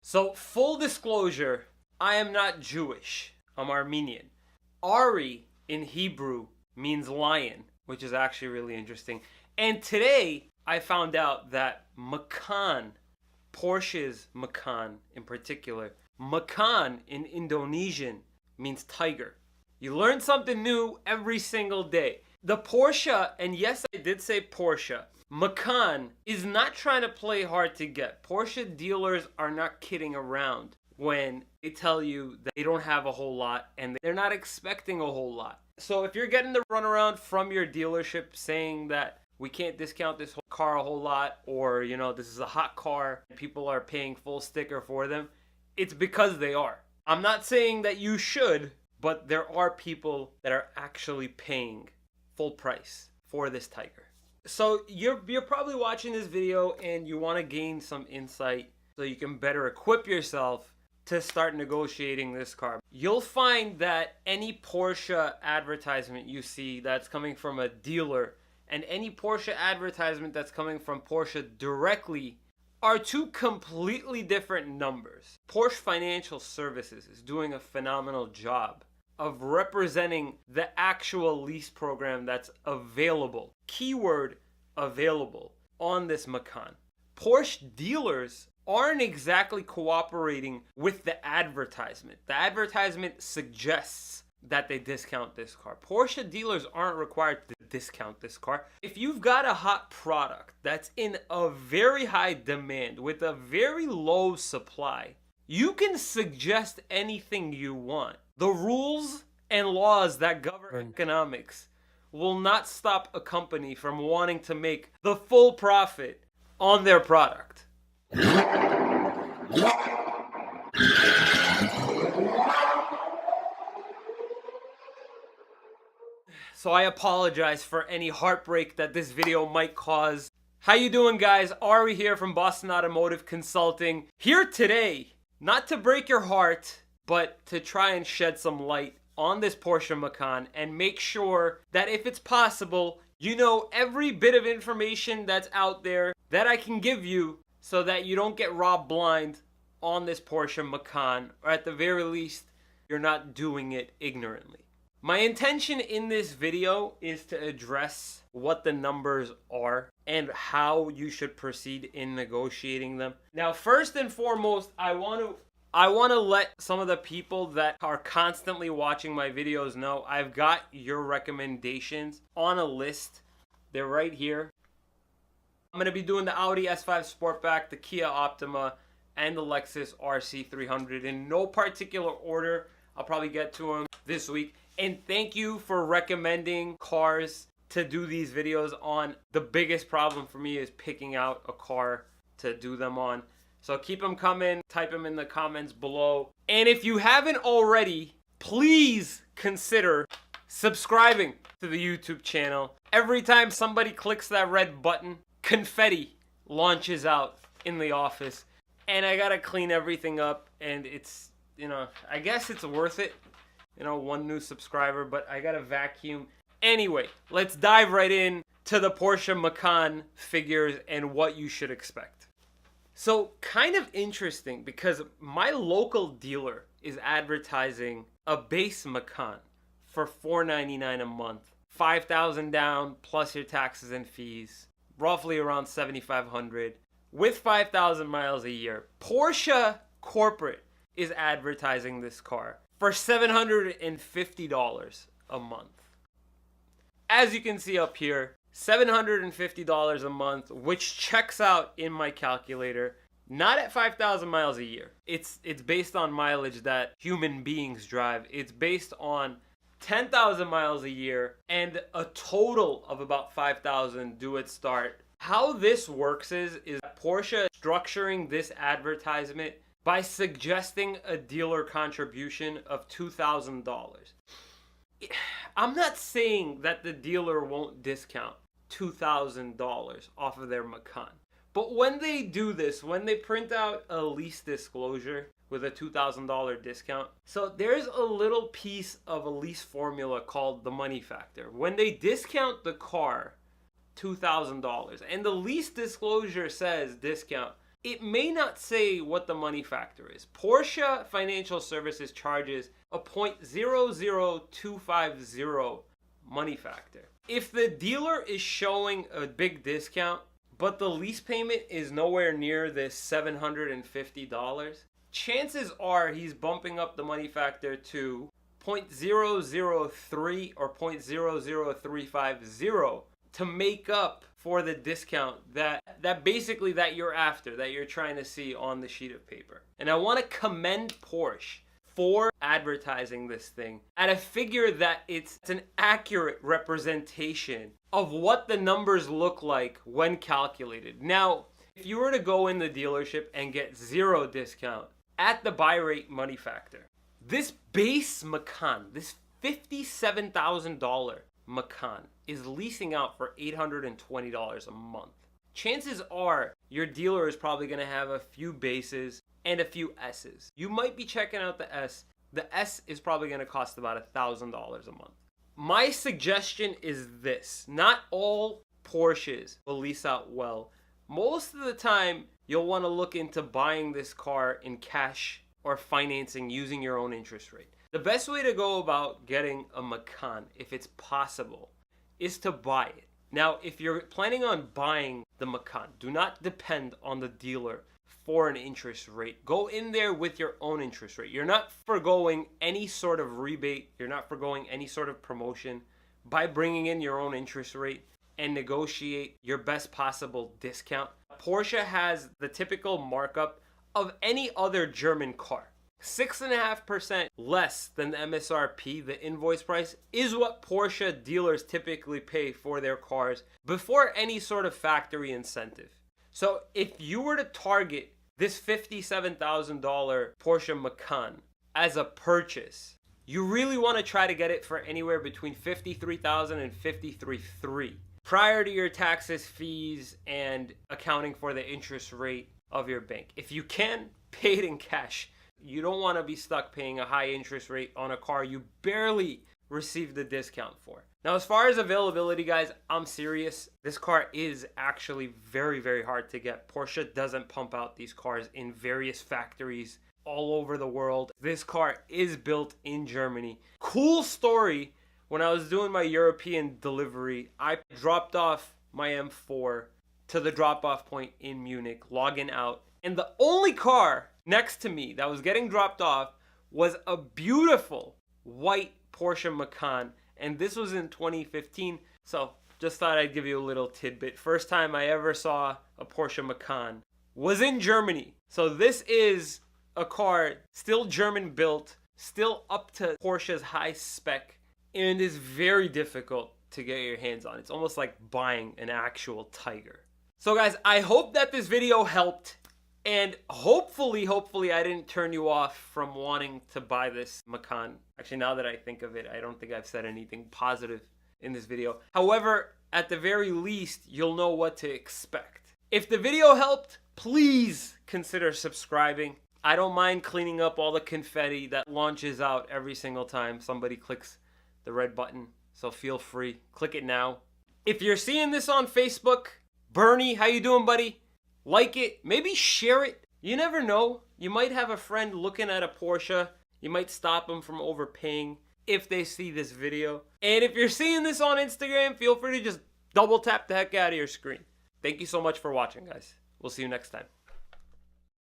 So, full disclosure, I am not Jewish. I'm Armenian. Ari in Hebrew means lion, which is actually really interesting. And today, I found out that Macan, Porsche's Macan in particular, Macan in Indonesian means tiger. You learn something new every single day. The Porsche, and yes, I did say Porsche, Macan is not trying to play hard to get. Porsche dealers are not kidding around when they tell you that they don't have a whole lot and they're not expecting a whole lot. So if you're getting the runaround from your dealership saying that we can't discount this whole car a whole lot, or this is a hot car and people are paying full sticker for them, it's because they are. I'm not saying that you should, but there are people that are actually paying full price for this Tiger. So you're probably watching this video and you want to gain some insight so you can better equip yourself to start negotiating this car. You'll find that any Porsche advertisement you see that's coming from a dealer and any Porsche advertisement that's coming from Porsche directly are two completely different numbers. Porsche Financial Services is doing a phenomenal job of representing the actual lease program that's available. Keyword available on this Macan. Porsche dealers aren't exactly cooperating with the advertisement. The advertisement suggests that they discount this car. Porsche dealers aren't required to discount this car. If you've got a hot product that's in a very high demand with a very low supply, you can suggest anything you want. The rules and laws that govern economics will not stop a company from wanting to make the full profit on their product. So I apologize for any heartbreak that this video might cause. How you doing, guys? Ari here from Boston Automotive Consulting. Here today, not to break your heart, but to try and shed some light on this Porsche Macan and make sure that if it's possible, you know every bit of information that's out there that I can give you so that you don't get robbed blind on this Porsche Macan, or at the very least, you're not doing it ignorantly. My intention in this video is to address what the numbers are and how you should proceed in negotiating them. Now, first and foremost, I want to let some of the people that are constantly watching my videos know I've got your recommendations on a list. They're right here. I'm going to be doing the Audi S5 Sportback, the Kia Optima, and the Lexus RC300 in no particular order. I'll probably get to them this week. And thank you for recommending cars to do these videos on. The biggest problem for me is picking out a car to do them on. So keep them coming, type them in the comments below. And if you haven't already, please consider subscribing to the YouTube channel. Every time somebody clicks that red button, confetti launches out in the office. And I gotta clean everything up, and it's, I guess it's worth it. One new subscriber, but I gotta vacuum. Anyway, let's dive right in to the Porsche Macan figures and what you should expect. So, kind of interesting because my local dealer is advertising a base Macan for $499 a month, $5,000 down plus your taxes and fees, roughly around $7,500 with 5,000 miles a year. Porsche corporate is advertising this car for $750 a month. As you can see up here, $750 a month, which checks out in my calculator, not at 5,000 miles a year. It's based on mileage that human beings drive. It's based on 10,000 miles a year and a total of about 5,000 due at start. How this works is Porsche structuring this advertisement by suggesting a dealer contribution of $2,000. I'm not saying that the dealer won't discount $2,000 off of their Macan. But when they do this, when they print out a lease disclosure with a $2,000 discount, so there's a little piece of a lease formula called the money factor. When they discount the car $2,000 and the lease disclosure says discount, it may not say what the money factor is. Porsche Financial Services charges a 0.00250 money factor. If the dealer is showing a big discount, but the lease payment is nowhere near this $750, chances are he's bumping up the money factor to 0.003 or 0.00350 to make up for the discount that basically that you're after, that you're trying to see on the sheet of paper. And I want to commend Porsche for advertising this thing at a figure that it's an accurate representation of what the numbers look like when calculated. Now, if you were to go in the dealership and get 0 discount at the buy rate money factor, this base Macan, this $57,000 Macan, is leasing out for $820 a month. Chances are your dealer is probably going to have a few bases and a few S's. You might be checking out the S. The S is probably going to cost about $1,000 a month. My suggestion is this: not all Porsches will lease out well. Most of the time, you'll want to look into buying this car in cash or financing using your own interest rate. The best way to go about getting a Macan, if it's possible, is to buy it. Now, if you're planning on buying the Macan, do not depend on the dealer for an interest rate. Go in there with your own interest rate. You're not forgoing any sort of rebate. You're not forgoing any sort of promotion by bringing in your own interest rate and negotiate your best possible discount. Porsche has the typical markup of any other German car. 6.5% less than the MSRP, the invoice price, is what Porsche dealers typically pay for their cars before any factory incentive. So if you were to target this $57,000 Porsche Macan as a purchase, you really want to try to get it for anywhere between $53,000 and $53,300 prior to your taxes, fees, and accounting for the interest rate of your bank. If you can, pay it in cash. You don't want to be stuck paying a high interest rate on a car you barely received the discount for. Now, as far as availability, guys, I'm serious. This car is actually very, very hard to get. Porsche doesn't pump out these cars in various factories all over the world. This car is built in Germany. Cool story, when I was doing my European delivery, I dropped off my M4 to the drop-off point in Munich, logging out, and the only car next to me that was getting dropped off was a beautiful white Porsche Macan, and this was in 2015. So just thought I'd give you a little tidbit. First time I ever saw a Porsche Macan was in Germany. So this is a car still German built, still up to Porsche's high spec, and is very difficult to get your hands on. It's almost like buying an actual tiger. So guys, I hope that this video helped. And hopefully I didn't turn you off from wanting to buy this Macan. Actually, now that I think of it, I don't think I've said anything positive in this video. However, at the very least, you'll know what to expect. If the video helped, please consider subscribing. I don't mind cleaning up all the confetti that launches out every single time somebody clicks the red button. So feel free, click it now. If you're seeing this on Facebook, Bernie, how you doing, buddy? Like it, maybe share it. You never know. You might have a friend looking at a Porsche. You might stop them from overpaying if they see this video. And if you're seeing this on Instagram, feel free to just double tap the heck out of your screen. Thank you so much for watching, guys. We'll see you next time.